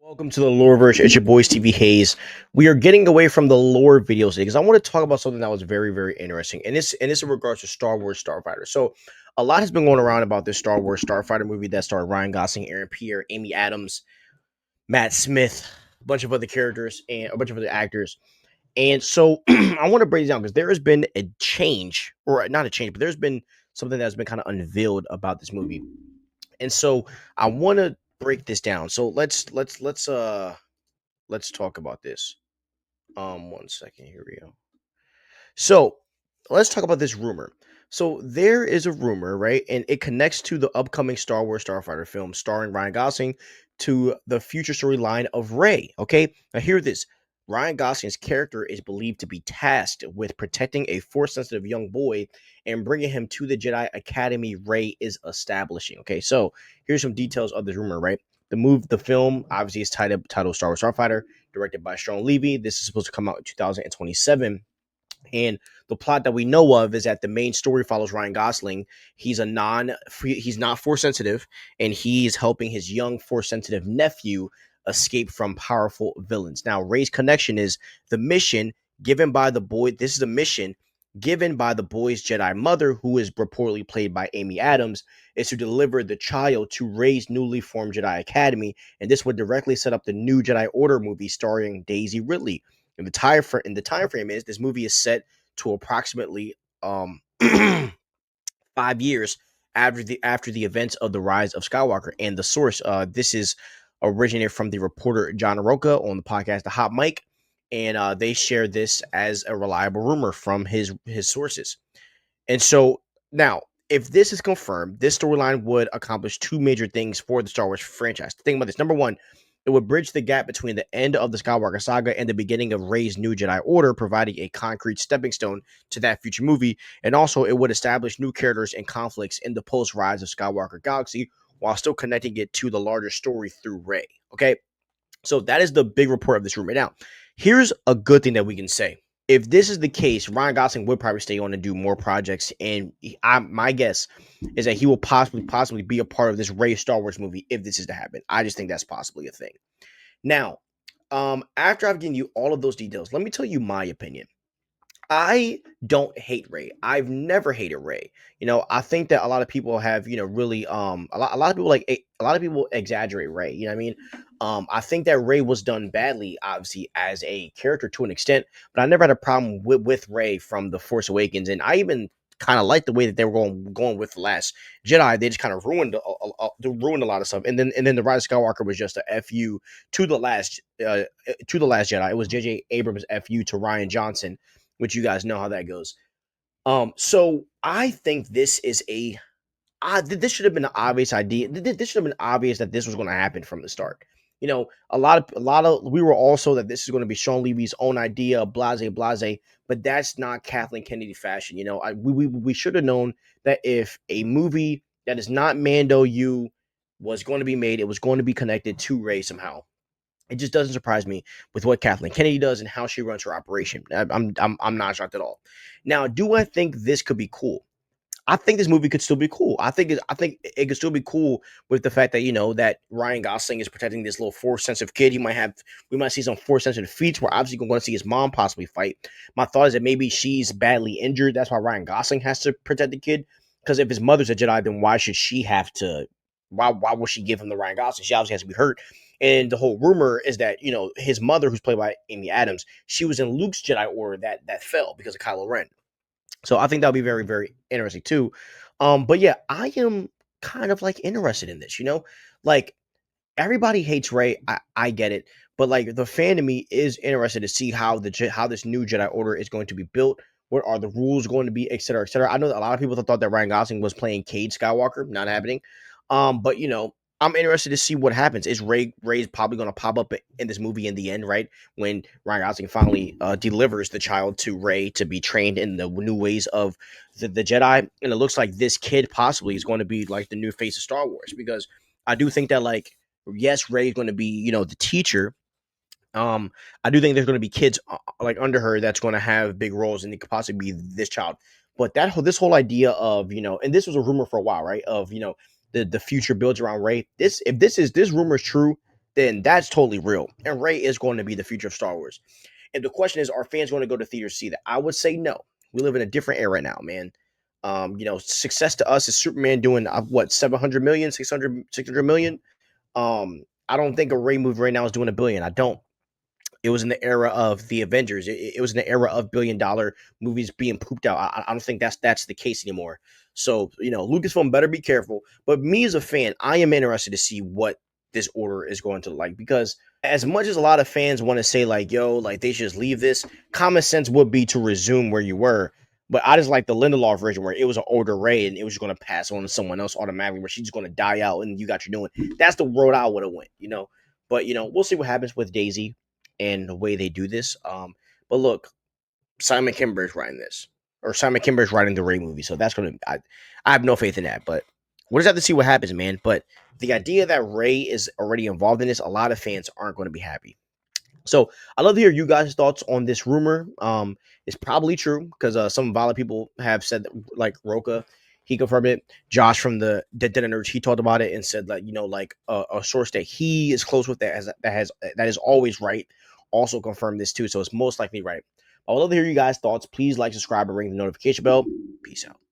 Welcome to the Loreverse. It's your boy Stevie Hayes. We are getting away from the lore videos today because I want to talk about something that was very, very interesting, and this in regards to Star Wars Starfighter. So, a lot has been going around about this Star Wars Starfighter movie that starred Ryan Gosling, Aaron Pierre, Amy Adams, Matt Smith, a bunch of other characters, and a bunch of other actors. And so, I want to break it down because there has been a change, or not a change, but there's been something that's been kind of unveiled about this movie. And so, I want to break this down. So let's talk about this. One second. Here we go. So let's talk about this rumor. So there is a rumor, right? And it connects to the upcoming Star Wars Starfighter film starring Ryan Gosling to the future storyline of Rey. Okay. Now hear this. Ryan Gosling's character is believed to be tasked with protecting a force sensitive young boy and bringing him to the Jedi Academy Rey is establishing. Okay, so here's some details of this rumor, right? The film obviously is titled Star Wars Starfighter, directed by Sean Levy. This is supposed to come out in 2027. And the plot that we know of is that the main story follows Ryan Gosling. He's not force sensitive, and he's helping his young force sensitive nephew escape from powerful villains. Now, Rey's connection is the mission given by the boy. This is a mission given by the boy's Jedi mother, who is reportedly played by Amy Adams, is to deliver the child to Rey's newly formed Jedi Academy, and this would directly set up the new Jedi Order movie starring Daisy Ridley. And the time frame is this movie is set to approximately 5 years after the events of the Rise of Skywalker. And the source, this is originated from the reporter John Roca on the podcast The Hot Mic, and they share this as a reliable rumor from his sources. And so now, if this is confirmed, this storyline would accomplish two major things for the Star Wars franchise. Think about this. Number one, it would bridge the gap between the end of the Skywalker saga and the beginning of Rey's new Jedi Order, providing a concrete stepping stone to that future movie. And also, it would establish new characters and conflicts in the post Rise of Skywalker galaxy while still connecting it to the larger story through Rey. Okay, so that is the big report of this rumor. Now, here's a good thing that we can say. If this is the case, Ryan Gosling would probably stay on and do more projects, and my guess is that he will possibly be a part of this Rey Star Wars movie if this is to happen. I just think that's possibly a thing. Now, after I've given you all of those details, let me tell you my opinion. I don't hate Rey. I've never hated Rey. I think that a lot of people have, really a lot of people a lot of people exaggerate Rey. You know what I mean? I think that Rey was done badly, obviously, as a character to an extent, but I never had a problem with Rey from The Force Awakens, and I even kind of like the way that they were going with the Last Jedi. They just kind of ruined a lot of stuff, and then the Rise of Skywalker was just a fu to the Last Jedi. It was J.J. Abrams' fu to Ryan Johnson, which you guys know how that goes. So I think this should have been an obvious idea. This should have been obvious that this was going to happen from the start. A lot of we were also that this is going to be Sean Levy's own idea, blase, but that's not Kathleen Kennedy fashion. We should have known that if a movie that is not Mando you was going to be made, it was going to be connected to Rey somehow. It just doesn't surprise me with what Kathleen Kennedy does and how she runs her operation. I'm not shocked at all. Now, do I think this could be cool? I think this movie could still be cool. I think it could still be cool with the fact that that Ryan Gosling is protecting this little force sensitive kid. We might see some force sensitive feats. We're obviously going to see his mom possibly fight. My thought is that maybe she's badly injured. That's why Ryan Gosling has to protect the kid. Because if his mother's a Jedi, then why should she have to? Why would she give him the Ryan Gosling? She obviously has to be hurt. And the whole rumor is that his mother, who's played by Amy Adams, she was in Luke's Jedi Order that fell because of Kylo Ren. So I think that'll be very, very interesting too. But yeah, I am kind of like interested in this. Like everybody hates Rey. I get it, but like the fan of me is interested to see how this new Jedi Order is going to be built. What are the rules going to be, et cetera, et cetera. I know that a lot of people thought that Ryan Gosling was playing Cade Skywalker, not happening. But I'm interested to see what happens. Is Rey's probably going to pop up in this movie in the end, right? When Ryan Gosling finally delivers the child to Rey to be trained in the new ways of the Jedi, and it looks like this kid possibly is going to be like the new face of Star Wars, because I do think that, like, yes, Rey's going to be the teacher. I do think there's going to be kids like under her that's going to have big roles, and it could possibly be this child. But this whole idea of and this was a rumor for a while, right? Of the future builds around Rey. If this rumor is true, then that's totally real. And Rey is going to be the future of Star Wars. And the question is, are fans going to go to theaters to see that? I would say no. We live in a different era now, man. Success to us is Superman doing what 700 million, 600 million. I don't think a Rey movie right now is doing a billion. I don't. It was in the era of the Avengers. It was in the era of $1 billion movies being pooped out. I don't think that's the case anymore. So Lucasfilm better be careful. But me as a fan, I am interested to see what this order is going to like, because as much as a lot of fans want to say like, yo, like they should just leave this, common sense would be to resume where you were. But I just like the Lindelof version where it was an older Ray and it was going to pass on to someone else automatically, where she's just going to die out and you got your new one. That's the road I would have went. But we'll see what happens with Daisy and the way they do this. But look, Simon Kimber is writing this, or Simon Kimber is writing the Ray movie, so that's gonna. I have no faith in that, but we'll just have to see what happens, man. But the idea that Ray is already involved in this, a lot of fans aren't going to be happy. So I'd love to hear you guys' thoughts on this rumor. It's probably true because some valid people have said that, like Roca, he confirmed it. Josh from the Dead Nerds, he talked about it and said that like a source that he is close with that is always right, also confirmed this too. So it's most likely right. I would love to hear you guys' thoughts. Please like, subscribe, and ring the notification bell. Peace out.